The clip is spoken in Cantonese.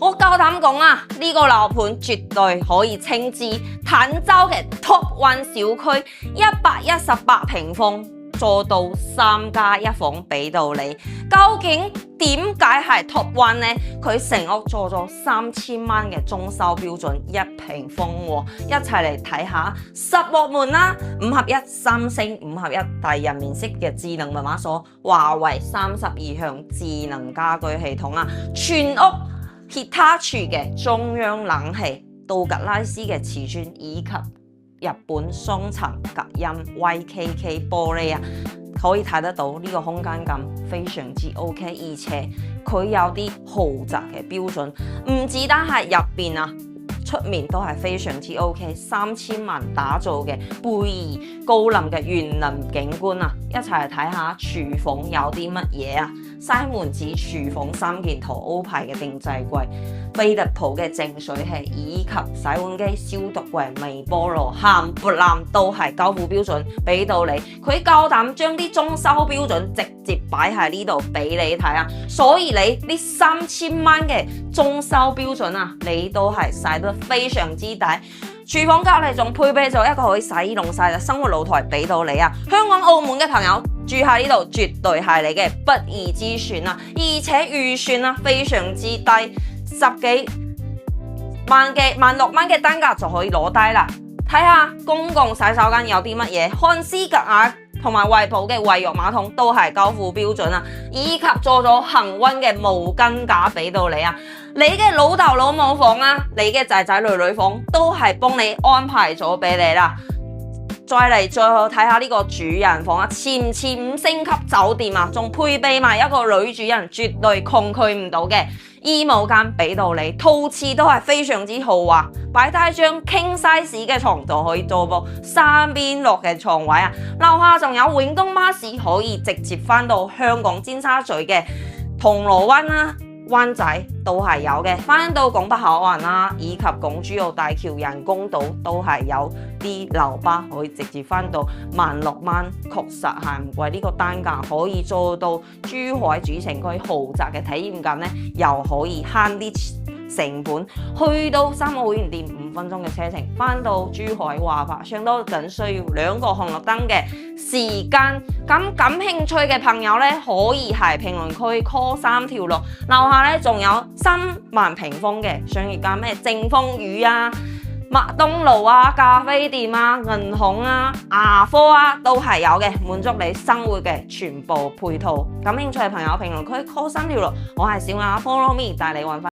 我夠膽講啊，呢個樓盤絕對可以稱之坦洲嘅 Top One 小區，118平方，做到3+1房俾到你。究竟點解係 Top One 呢？佢成屋做咗3000蚊嘅裝修標準1平方喎，一齊嚟睇下實鑊門啦，5合1三星5合1大人面式嘅智能密碼鎖，華為32項智能家居系統啊，全屋Hitachi 嘅中央冷氣，杜格拉斯嘅瓷磚以及日本雙層隔音 YKK 玻璃啊，可以睇得到呢個空間感非常之 OK， 而且佢有啲豪宅嘅標準，唔止單係入邊啊，出面都係非常之 OK， 3000萬打造嘅貝爾高林嘅園林景觀啊，一齊嚟睇下廚房有啲乜嘢啊！西門子廚房3件套歐牌嘅定制櫃，飛特普嘅淨水器以及洗碗機、消毒櫃、微波爐、鹹潑籃都係交付標準俾到你。佢夠膽將啲裝修標準直接擺喺呢度俾你睇啊！所以你呢3000蚊嘅裝修標準啊，你都係使得非常之抵。廚房隔離仲配備咗一個可以洗衣晾曬嘅生活露台俾到你啊！香港、澳門嘅朋友住喺呢度絕對係你嘅不二之選啊！而且預算啊非常之低，10幾萬6蚊嘅單價就可以攞低啦。睇下公共洗手間有啲乜嘢，漢斯格雅同埋惠普嘅衛浴馬桶都係交付標準啊，以及做咗恒溫嘅毛巾架俾到你啊！你嘅老豆老母房啊，你嘅仔仔女女房都係幫你安排咗俾你啦。再嚟最後睇下呢個主人房啊，似唔似5星級酒店啊？仲配備埋一個女主人絕對抗拒唔到嘅衣帽間俾到你，套廁都係非常之豪華，擺低張 king size 嘅床就可以做部3邊落嘅床位啊！樓下仲有永東巴士可以直接翻到香港尖沙咀嘅銅鑼灣啦、灣仔都係有嘅，翻到拱北口岸啦，以及港珠澳大橋人工島都係有啲樓巴可以直接翻到16000蚊，確實係唔貴。呢個單價可以做到珠海主城區豪宅嘅體驗感呢，又可以慳啲成本，去到三個會員店5分鐘嘅車程，翻到珠海話法上都僅需要2個紅綠燈嘅時間。咁感興趣嘅朋友呢，可以喺評論區 call 3條路，樓下呢仲有3萬平方嘅商業間，咩正風雨啊、麥當勞啊、咖啡店啊、銀行啊、牙科啊都係有嘅，滿足你生活嘅全部配套。感興趣嘅朋友評論區 call 3條路，我係小雅 Follow Me 帶你揾返。